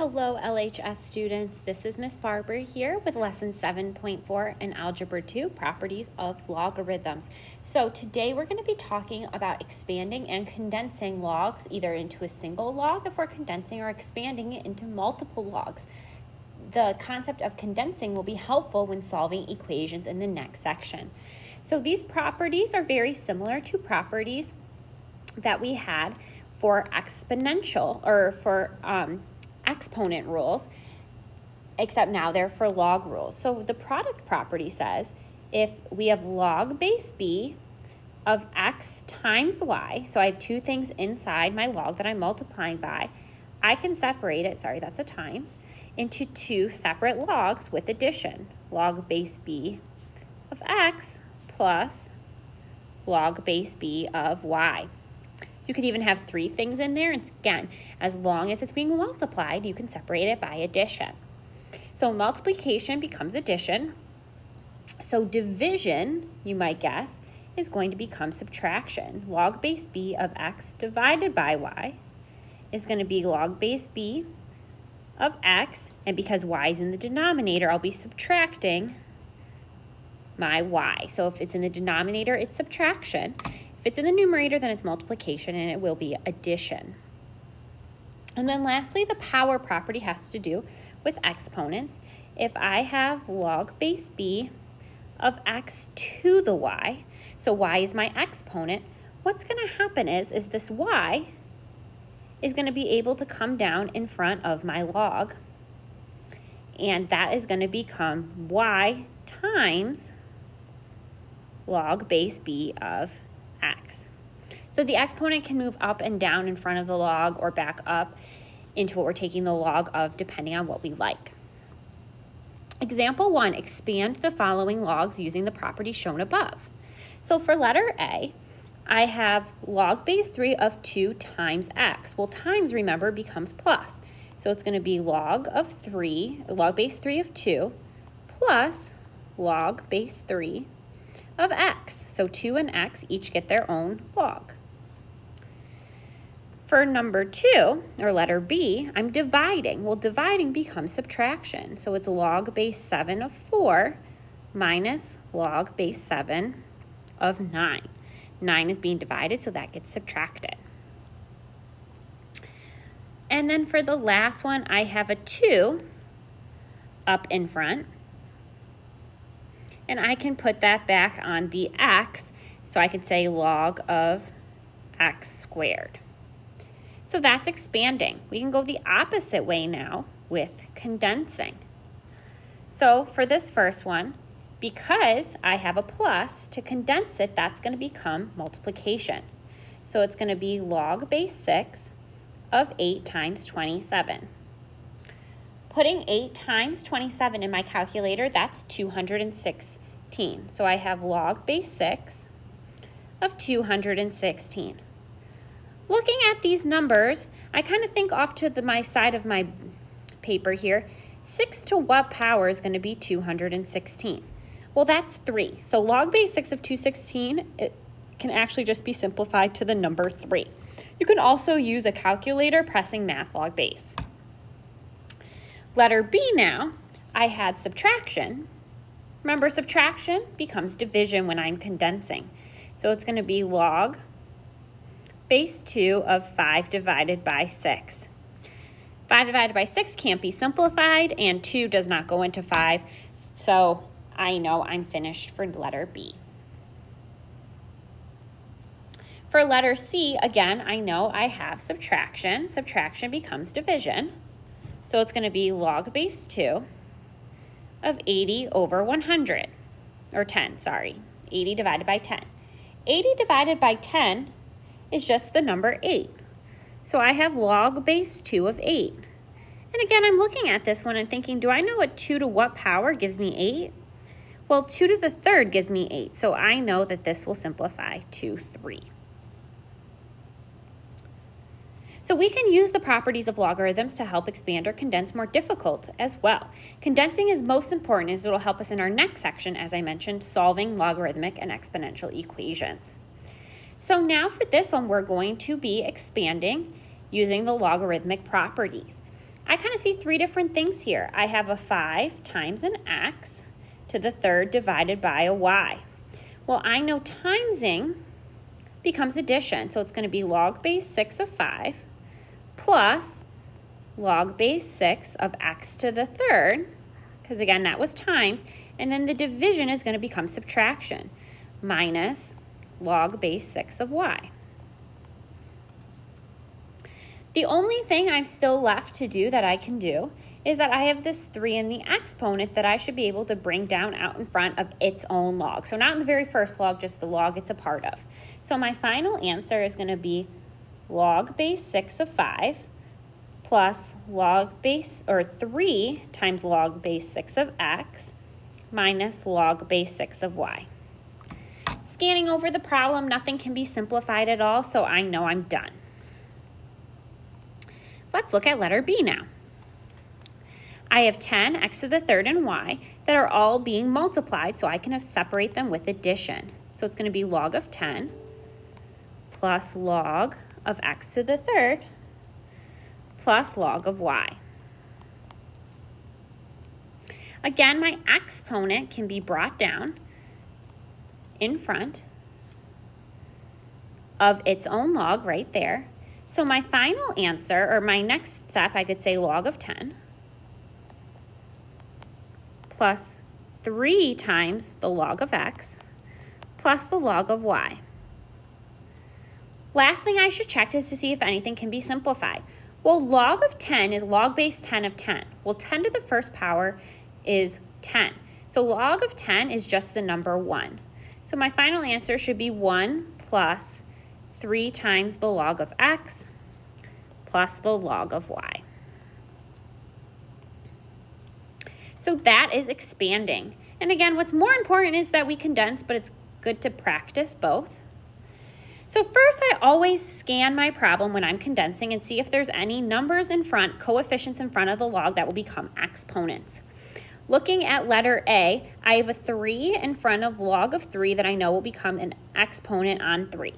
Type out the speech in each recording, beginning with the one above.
Hello LHS students, this is Miss Barber here with lesson 7.4 in Algebra 2, Properties of Logarithms. So today we're going to be talking about expanding and condensing logs either into a single log if we're condensing or expanding it into multiple logs. The concept of condensing will be helpful when solving equations in the next section. So these properties are very similar to properties that we had for exponential or for exponent rules, except now they're for log rules. So the product property says if we have log base b of x times y, so I have two things inside my log that I'm multiplying by, I can separate it, sorry, that's a times, into two separate logs with addition. Log base b of x plus log base b of y. You could even have three things in there. And again, as long as it's being multiplied, you can separate it by addition. So multiplication becomes addition. So division, you might guess, is going to become subtraction. Log base b of x divided by y is going to be log base b of x. And because y is in the denominator, I'll be subtracting my y. So if it's in the denominator, it's subtraction. If it's in the numerator, then it's multiplication, and it will be addition. And then lastly, the power property has to do with exponents. If I have log base b of x to the y, so y is my exponent, what's going to happen is this y is going to be able to come down in front of my log, and that is going to become y times log base b of x. So the exponent can move up and down in front of the log or back up into what we're taking the log of depending on what we like. Example 1, expand the following logs using the property shown above. So for letter A, I have log base 3 of 2 times x. Well, times, remember, becomes plus. So it's going to be log base 3 of 2 plus log base 3 of x. So 2 and x each get their own log. For number 2, or letter B, I'm dividing. Well, dividing becomes subtraction. So it's log base 7 of 4 minus log base 7 of 9. 9 is being divided, so that gets subtracted. And then for the last one, I have a 2 up in front. And I can put that back on the x, so I can say log of x squared. So that's expanding. We can go the opposite way now with condensing. So for this first one, because I have a plus, to condense it, that's going to become multiplication. So it's going to be log base 6 of 8 times 27. Putting 8 times 27 in my calculator, that's 216. So I have log base 6 of 216. Looking at these numbers, I kind of think off to my side of my paper here, 6 to what power is going to be 216? Well, that's 3. So log base 6 of 216, it can actually just be simplified to the number 3. You can also use a calculator pressing math log base. Letter B now, I had subtraction. Remember, subtraction becomes division when I'm condensing. So it's going to be log base 2 of 5 divided by 6. 5 divided by 6 can't be simplified, and 2 does not go into 5. So I know I'm finished for letter B. For letter C, again, I know I have subtraction. Subtraction becomes division. So it's going to be log base 2 of 80 over 100, or 10, sorry, 80 divided by 10. 80 divided by 10 is just the number 8. So I have log base 2 of 8. And again, I'm looking at this one and thinking, do I know what 2 to what power gives me 8? Well, 2 to the third gives me 8, so I know that this will simplify to 3. So we can use the properties of logarithms to help expand or condense more difficult as well. Condensing is most important as it will help us in our next section, as I mentioned, solving logarithmic and exponential equations. So now for this one, we're going to be expanding using the logarithmic properties. I kind of see three different things here. I have a 5 times an x to the third divided by a y. Well, I know timesing becomes addition, so it's going to be log base 6 of 5 plus log base 6 of x to the third, because again, that was times, and then the division is going to become subtraction, minus log base 6 of y. The only thing I'm still left to do that I can do is that I have this 3 in the exponent that I should be able to bring down out in front of its own log. So not in the very first log, just the log it's a part of. So my final answer is going to be log base 6 of 5 plus log base, or 3 times log base 6 of x minus log base 6 of y. Scanning over the problem, nothing can be simplified at all, so I know I'm done. Let's look at letter B now. I have 10, x to the third, and y that are all being multiplied, so I can separate them with addition. So it's going to be log of 10 plus log of x to the third plus log of y. Again, my exponent can be brought down in front of its own log right there. So my final answer, or my next step, I could say log of 10 plus 3 times the log of x plus the log of y. Last thing I should check is to see if anything can be simplified. Well, log of 10 is log base 10 of 10. Well, 10 to the first power is 10. So log of 10 is just the number 1. So my final answer should be 1 plus 3 times the log of x plus the log of y. So that is expanding. And again, what's more important is that we condense, but it's good to practice both. So first, I always scan my problem when I'm condensing and see if there's any numbers in front, coefficients in front of the log that will become exponents. Looking at letter A, I have a 3 in front of log of 3 that I know will become an exponent on 3.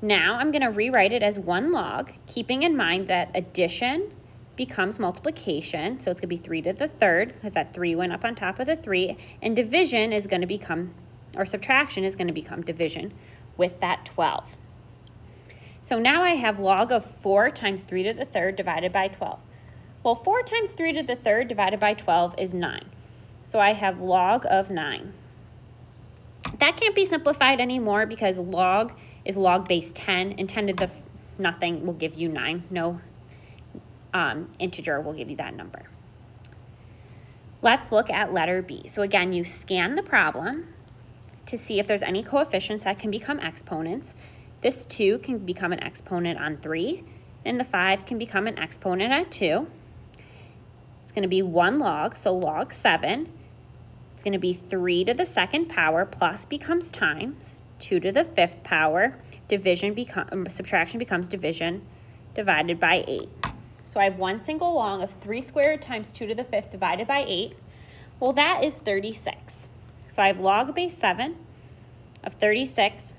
Now I'm going to rewrite it as one log, keeping in mind that addition becomes multiplication, so it's going to be 3 to the third because that 3 went up on top of the 3, and division is going to become, or subtraction is going to become division with that 12. So now I have log of 4 times 3 to the third divided by 12. Well, 4 times 3 to the third divided by 12 is 9. So I have log of 9. That can't be simplified anymore because log is log base 10, and 10 to the nothing will give you 9. No integer will give you that number. Let's look at letter B. So again, you scan the problem to see if there's any coefficients that can become exponents. This 2 can become an exponent on 3, and the 5 can become an exponent at 2. It's going to be one log, so log 7. It's going to be 3 to the second power plus becomes times, 2 to the fifth power, subtraction becomes division, divided by 8. So I have one single log of 3 squared times 2 to the fifth divided by 8. Well, that is 36. So I have log base 7 of 36,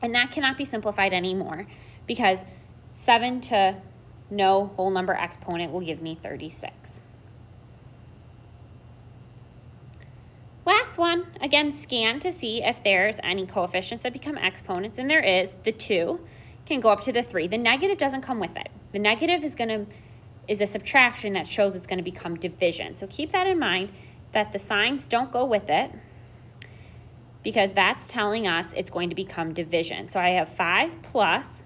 and that cannot be simplified anymore because 7 to no whole number exponent will give me 36. Last one, again, scan to see if there's any coefficients that become exponents, and there is. The 2 can go up to the 3. The negative doesn't come with it. The negative is a subtraction that shows it's going to become division. So keep that in mind, that the signs don't go with it because that's telling us it's going to become division. So I have 5 plus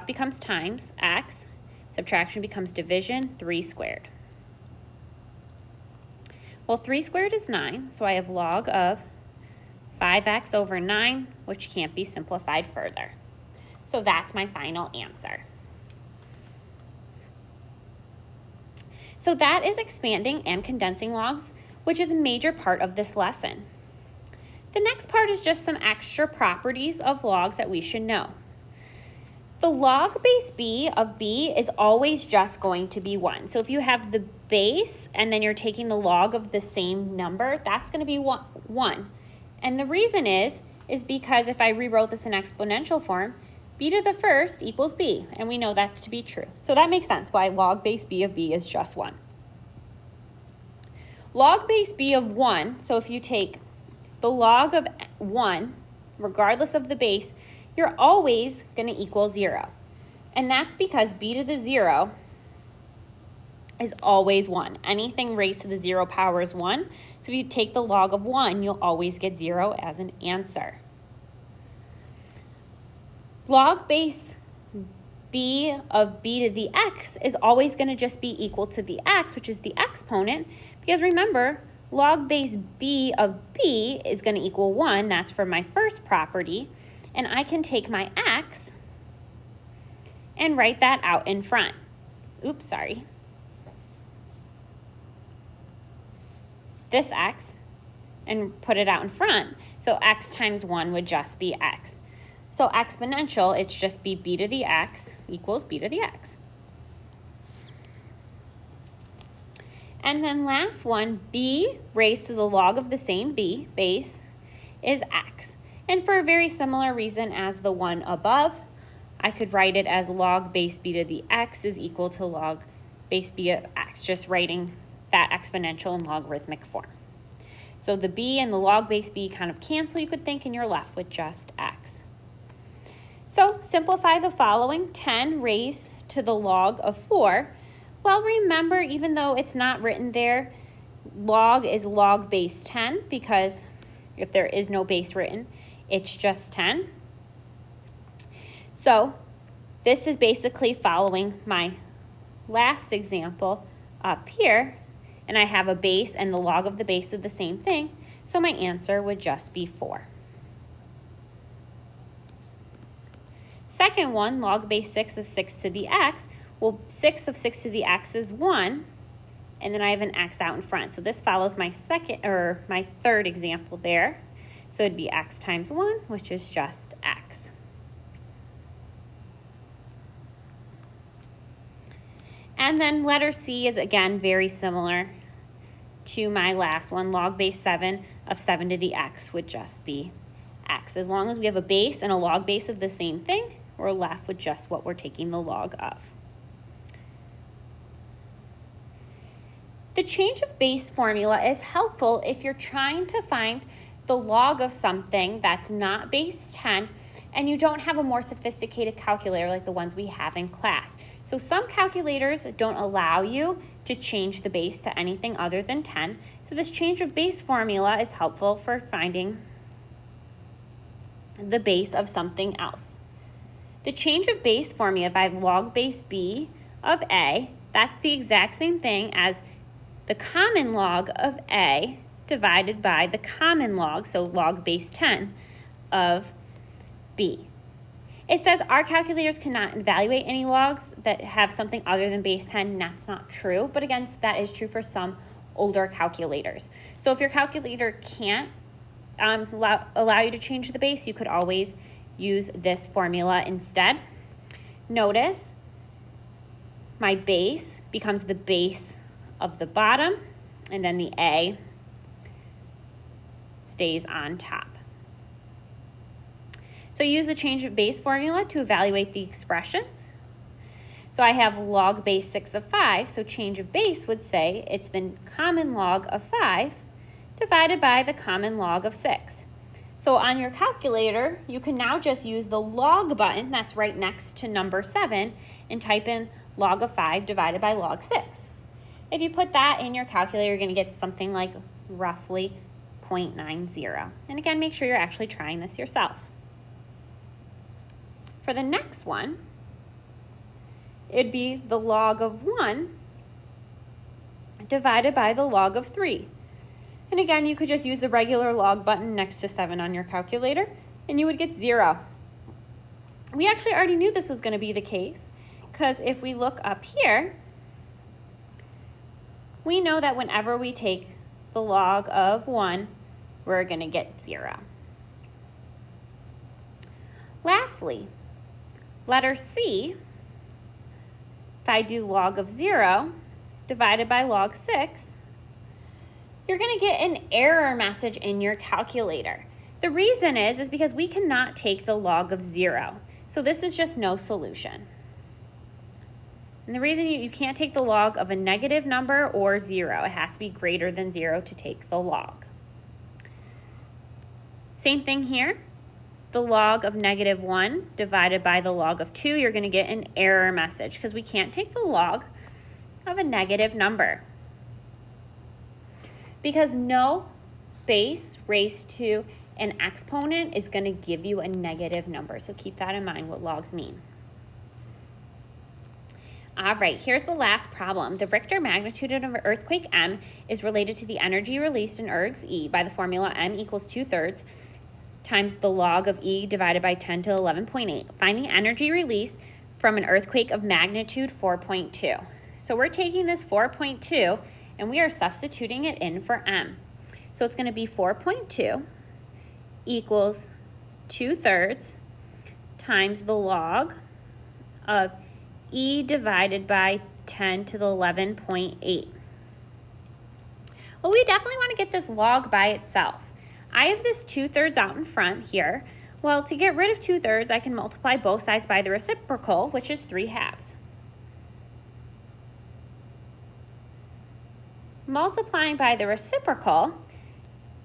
becomes times, x, subtraction becomes division, 3 squared. Well, 3 squared is 9, so I have log of 5x over 9, which can't be simplified further. So that's my final answer. So that is expanding and condensing logs, which is a major part of this lesson. The next part is just some extra properties of logs that we should know. The log base B of B is always just going to be 1. So if you have the base and then you're taking the log of the same number, that's going to be 1. And the reason is because if I rewrote this in exponential form, b to the first equals b, and we know that to be true. So that makes sense why log base b of b is just 1. Log base b of 1, so if you take the log of 1, regardless of the base, you're always going to equal 0. And that's because b to the 0 is always 1. Anything raised to the 0 power is 1. So if you take the log of 1, you'll always get 0 as an answer. Log base b of b to the x is always going to just be equal to the x, which is the exponent, because remember, log base b of b is going to equal 1. That's for my first property. And I can take my x and write that out in front. Oops, sorry. This x and put it out in front. So x times 1 would just be x. So exponential, it's just b to the x equals b to the x. And then last one, b raised to the log of the same b, base, is x. And for a very similar reason as the one above, I could write it as log base b to the x is equal to log base b of x, just writing that exponential in logarithmic form. So the b and the log base b kind of cancel, you could think, and you're left with just x. So simplify the following: 10 raised to the log of 4. Well, remember, even though it's not written there, log is log base 10, because if there is no base written, it's just 10. So this is basically following my last example up here, and I have a base and the log of the base of the same thing, so my answer would just be 4. Second one, log base 6 of 6 to the x. Well, 6 of 6 to the x is 1, and then I have an x out in front. So this follows my third example there. So it'd be x times 1, which is just x. And then letter C is, again, very similar to my last one. Log base 7 of 7 to the x would just be x. As long as we have a base and a log base of the same thing, we're left with just what we're taking the log of. The change of base formula is helpful if you're trying to find the log of something that's not base 10 and you don't have a more sophisticated calculator like the ones we have in class. So some calculators don't allow you to change the base to anything other than 10. So this change of base formula is helpful for finding the base of something else. The change of base formula, if I have log base b of a, that's the exact same thing as the common log of a divided by the common log, so log base 10 of b. It says our calculators cannot evaluate any logs that have something other than base 10, and that's not true. But again, that is true for some older calculators. So if your calculator can't allow you to change the base, you could always use this formula instead. Notice my base becomes the base of the bottom, and then the a stays on top. So use the change of base formula to evaluate the expressions. So I have log base 6 of 5, so change of base would say it's the common log of 5 divided by the common log of 6. So on your calculator, you can now just use the log button that's right next to number 7 and type in log of 5 divided by log 6. If you put that in your calculator, you're going to get something like roughly 0.90. And again, make sure you're actually trying this yourself. For the next one, it'd be the log of 1 divided by the log of 3. And again, you could just use the regular log button next to 7 on your calculator, and you would get 0. We actually already knew this was going to be the case, because if we look up here, we know that whenever we take the log of 1, we're going to get 0. Lastly, letter C, if I do log of 0 divided by log 6, you're going to get an error message in your calculator. The reason is because we cannot take the log of 0. So this is just no solution. And the reason you can't take the log of a negative number or 0, it has to be greater than 0 to take the log. Same thing here. The log of -1 divided by the log of 2, you're going to get an error message because we can't take the log of a negative number. Because no base raised to an exponent is going to give you a negative number. So keep that in mind, what logs mean. All right, here's the last problem. The Richter magnitude of an earthquake M is related to the energy released in ergs E by the formula M equals 2/3 times the log of E divided by 10 to 11.8. Find the energy released from an earthquake of magnitude 4.2. So we're taking this 4.2 and we are substituting it in for M. So it's going to be 4.2 equals 2/3 times the log of E divided by 10 to the 11.8. Well, we definitely want to get this log by itself. I have this 2/3 out in front here. Well, to get rid of 2/3, I can multiply both sides by the reciprocal, which is 3/2. Multiplying by the reciprocal,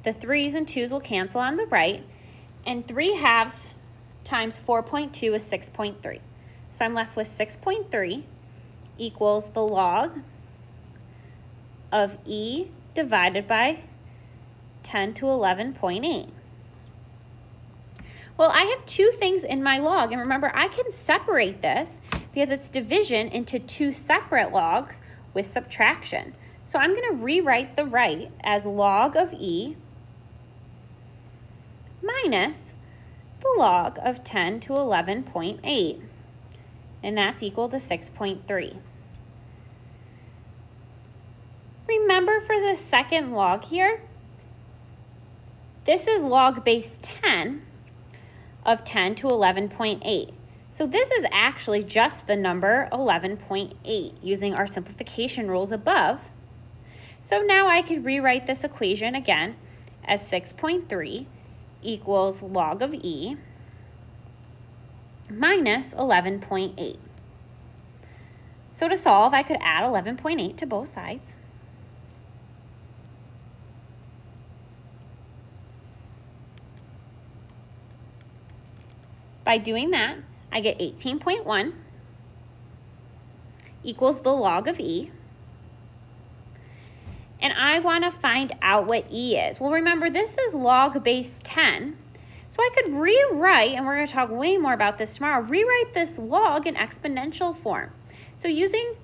the 3's and 2's will cancel on the right, and 3/2 times 4.2 is 6.3. So I'm left with 6.3 equals the log of E divided by 10 to 11.8. Well, I have two things in my log, and remember, I can separate this because it's division into two separate logs with subtraction. So I'm going to rewrite the right as log of E minus the log of 10 to 11.8. And that's equal to 6.3. Remember for the second log here, this is log base 10 of 10 to 11.8. So this is actually just the number 11.8 using our simplification rules above. So now I could rewrite this equation again as 6.3 equals log of E minus 11.8. So to solve, I could add 11.8 to both sides. By doing that, I get 18.1 equals the log of E. And I want to find out what E is. Well, remember, this is log base 10. So I could rewrite, and we're going to talk way more about this tomorrow, rewrite this log in exponential form. So using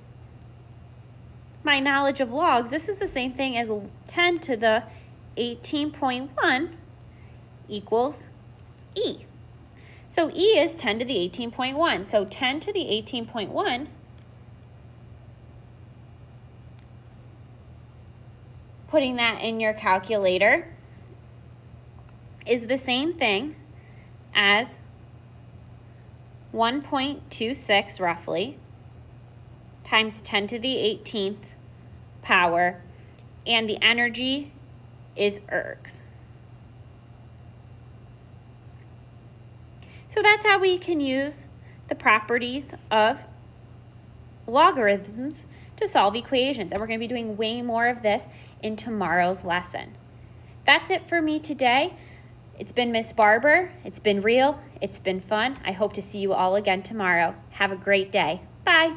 my knowledge of logs, this is the same thing as 10 to the 18.1 equals E. So E is 10 to the 18.1. So 10 to the 18.1 putting that in your calculator is the same thing as 1.26 roughly times 10 to the 18th power, and the energy is ergs. So that's how we can use the properties of logarithms to solve equations, and we're going to be doing way more of this in tomorrow's lesson. That's it for me today. It's been Miss Barber. It's been real. It's been fun. I hope to see you all again tomorrow. Have a great day. Bye.